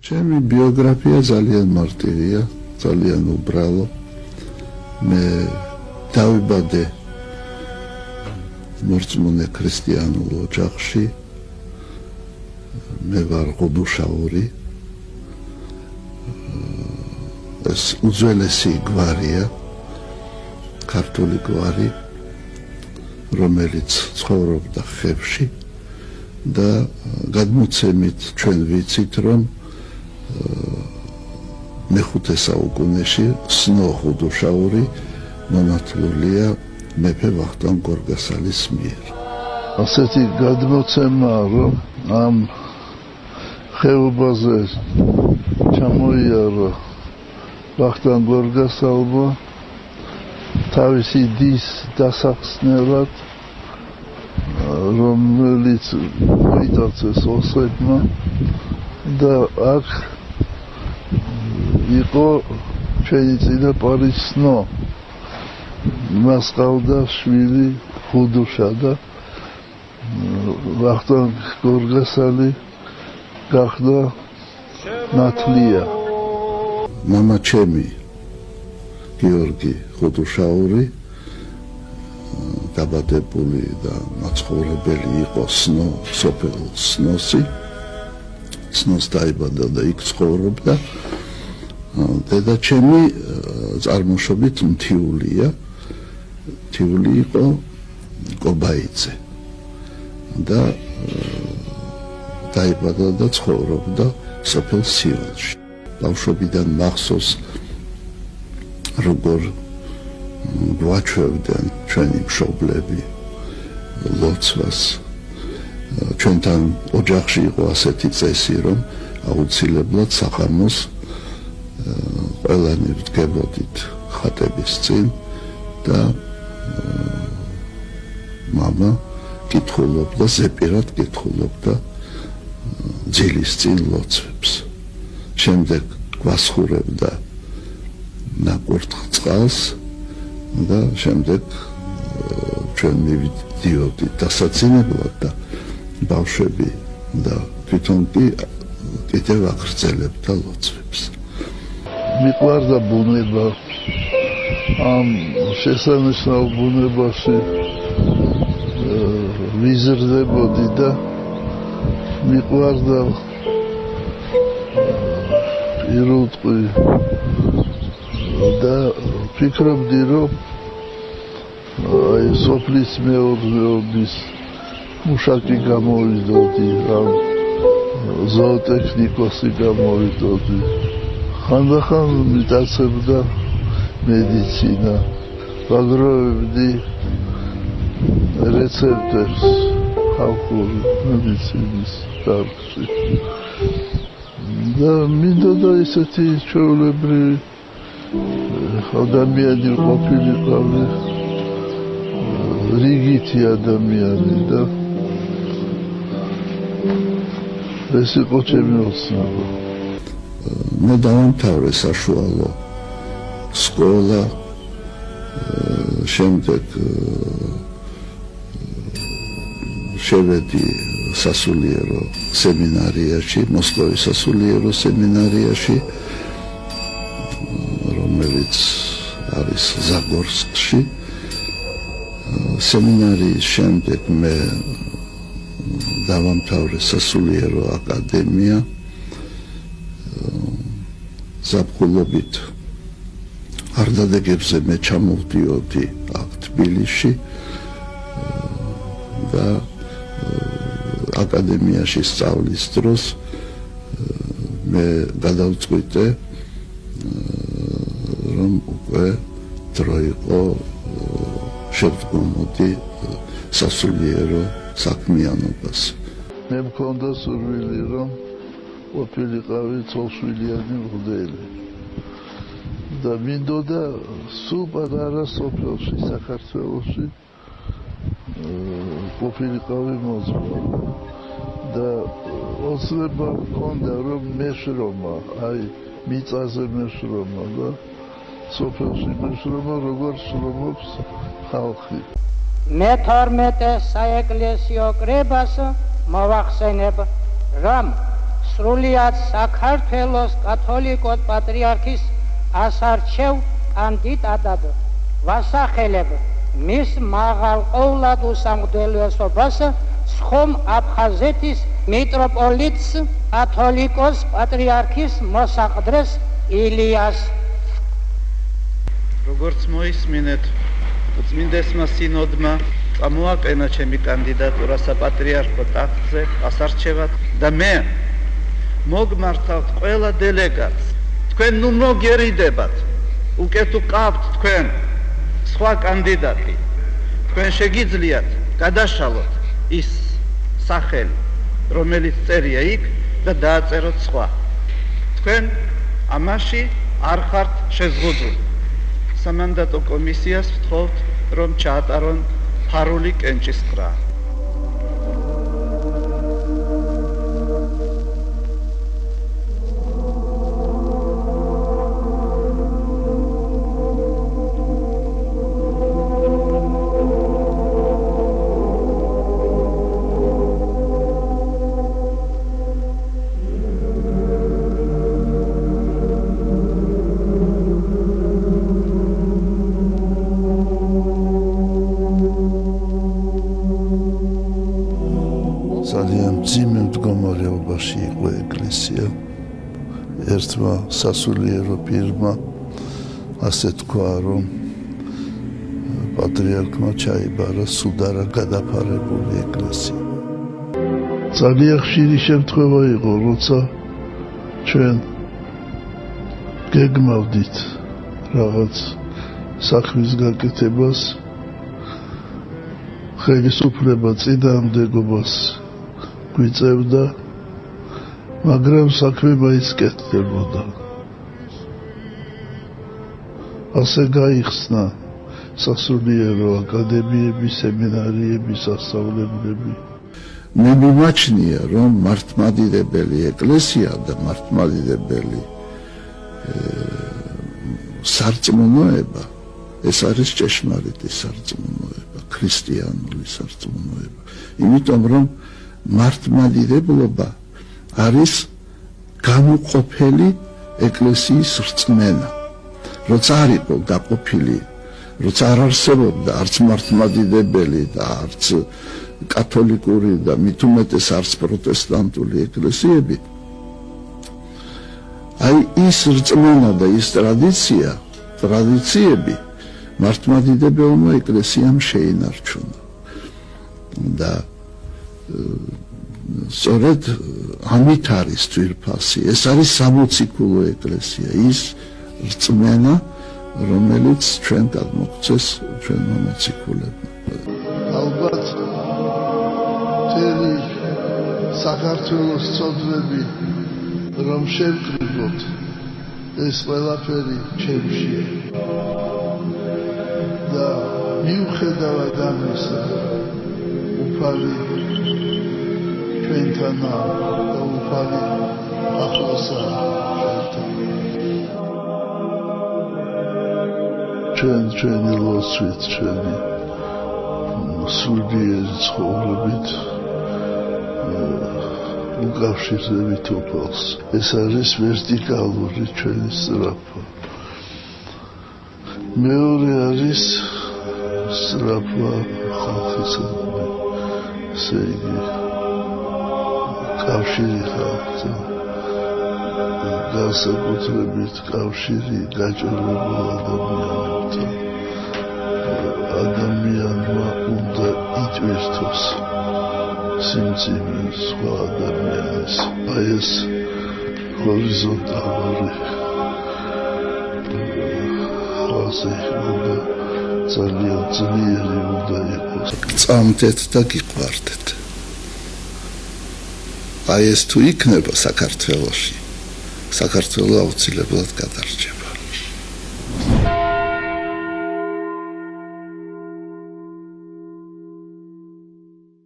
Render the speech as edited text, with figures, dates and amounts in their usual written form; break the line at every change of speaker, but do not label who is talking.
ჩემი ბიოგრაფია ძალიან მარტივია, ძალიან უბრალო. მე დავიბადე მორწმუნე ქრისტიანულ ოჯახში. მე ვარ ღუდუშაური. ეს უძველესი გვარია, ქართული გვარი, რომელიც ცხოვრობდა ხევში და გადმოცემით ჩვენ ვიცით, რომ მეხუთე საუკუნეში სნო ღუდუშაური მონათლულია მეფე ვახტანგ გორგასალის მიერ. ასეთი გადმოცემა, რომ ამ ხეობაზე ჩამოიარა ვახტანგ გორგასალმა თავისი დის დასახსნელად, რომელიც მოიტაცეს ოსებმა და აქ იყო ჩვენი წინაპარი სნო. მას ყავდა შვილი ღუდუშა და ვახტანგ გორგასალი გახდა ნათლია. მამა ჩემი გიორგი ღუდუშაური დაბადებული და მაცხოვრებელი იყო სოფელ სნოსი. სნოს დაიბადა და იქ ცხოვრობდა. დედა ჩემი წარმოშობით მთიულია. მთიული იყო კობაიძე და დაიბადა და ცხოვრობდა სოფელ სიულში. ბავშვობიდან მახსოვს, როგორ გვაჩვევდნენ ჩვენი მშობლები ლოცვას. ჩვენთან ოჯახში იყო ასეთი წესი, რომ აუცილებლად სახამოს ყველანი ვდგებოდით ხატების წინ და მამა კითხულობდა, ზეპირად კითხულობდა ძილის წინ ლოცვებს. შემდეგ გვასხურებდა ნაკურთხ წყალს და შემდეგ ჩვენ მივიდიოდით დასაცინებლად და ბავშვები და თვითონ კი კიდევ აღრძელებდა ლოცვებს. მიყვარდა ბუნება. ამ შესანიშნავ ბუნებაში ვიზრდებოდი და მიყვარდა პირუტყვი და ფიქრობდი, რომ აი სოფლის მეურნეობის მუშაკი გამოვიდოდი, ამ ზოოტექნიკოსი გამოვიდოდი. ხანდახან მიტაცებდა მედიცინა, ვაგროვებდი რეცეპტებს ხალხური მედიცინის დარგში. და მინდოდა ისეთი ჩვეულებრივი ადამიანი ყოფილიყავი, რიგითი ადამიანი და ეს იყო ჩემი ოცნება. მე დავამთავრე საშუალო სკოლა, შემდეგ შევედი სასულიერო სემინარიაში, მოსკოვის სასულიერო სემინარიაში, რომელიც არის ზაგორსკში. სემინარიის შემდეგ მე დავამთავრე სასულიერო აკადემია. ზაფხულობით არდადეგებზე მე ჩამოვდიოდი აქ თბილისში და აკადემიაში სწავლის დროს მე გადავწყვიტე, რომ უკვე დრო იყო შევდგომოდი სასულიერო საქმიანობას. მე მქონდა სურვილი, რომ ყოფილიყავი ცოლშვილიანი მღვდელი და მინდოდა სულ პატარა სოფელში, საქართველოში ყოფილიყავი მოძღვარი და ოცნება მქონდა, რომ მეშრომა, აი მიწაზე მეშრომა და სოფელში მეშრომა, როგორც შრომობს ხალხი.
მე-12 საეკლესიო კრებას მოვახსენებ, რომ სრულიად საქართველოს კათოლიკოს პატრიარქის ასარჩევ კანდიდატად ვასახელებ მის მაღალ ყოვლად უსამგდელოსობას ცხომ აფხაზეთის მიტროპოლიტს კათოლიკოს პატრიარქის მოსაყდრეს ილიას.
როგორც მოისმინეთ, წმინდესმა სინოდმა წამოაყენა ჩემი კანდიდატურა საპატრიარქო ტახტზე ასარჩევად და მე მოგმართავთ ყველა დელეგატს. თქვენ ნუ მოგერიდებათ, უკეთ უყავთ თქვენ სხვა კანდიდატი. თქვენ შეგიძლიათ გადაშალოთ ის სახელი, რომელიც წერია იქ და დააწეროთ სხვა. თქვენ ამაში არ ხართ შეზღუდული. სამანდატო კომისიას ვთხოვთ, რომ ჩაატარონ ფარული კენჭისყრა.
ძალიან მძიმე მდგომარეობაში იყო ეკლესია. ერთმა სასულიერო პირმა ასე თქვა, რომ პატრიარქმა ჩაიბარა სუდარა გადაფარებული ეკლესია. ძალიან ხშირი შემთხვევა იყო, როცა ჩვენ გეგმავდით რაღაც საქმის გაკეთებას, ხელისუფლება წინააღმდეგობას გვიწევდა, მაგრამ საქმე მაინც კეთდებოდა. ასე გაიხსნა სასულიერო აკადემიები, სემინარიები, სასწავლებლები.
მე მიმაჩნია, რომ მართლმადიდებელი ეკლესია და მართლმადიდებელი სარწმუნოება ეს არის ჭეშმარიტი სარწმუნოება, ქრისტიანული სარწმუნოება. იმიტომ რომ მართლმადიდებლობა არის განუყოფელი ეკლესიის რწმენა. როცა არ იყო დაყოფილი, როცა არ არსებობდა არც მართლმადიდებელი და არც კათოლიკური და მით უმეტეს არც პროტესტანტული ეკლესიები, აი ის რწმენა და ის ტრადიციები მართლმადიდებელმა ეკლესიამ შეინარჩუნა. და სწორედ ამით არის თვირფასი. ეს არის სამოციქულო ეკლესია, ის რწმენა, რომელიც ჩვენ გადმოგცეს ჩვენმა მოციქულებმა.
ალბათ მთელი საქართველოს წოდები რომ შევკრიბოთ, ეს ყველაფერი ჩემშია. და მიუხედავად ამისა, უფალი ჩვენთანაა და უფალი ახლოსაა ჩვენთან. ჩვენი ლოცვით, ჩვენი სულიერი ცხოვრებით უკავშირდებით უფალს. ეს არის ვერტიკალური ჩვენი სწრაფვა. მეორე არის სწრაფვა ხალხისადმი, ესე იგი კავშირი ხალხთან, განსაკუთრებით კავშირი გაჭირვებულ ადამიანებთან. ადამიანმა უნდა იტვირთოს სიმძიმე სხვა ადამიანის. აი ეს ჰორიზონტალური ხაზი უნდა ძალიან ძლიერი უნდა იყოს.
წამდეთ და გიყვარდეთ. აი ეს თუ იქნება საქართველოში, საქართველო აუცილებლად გადარჩება.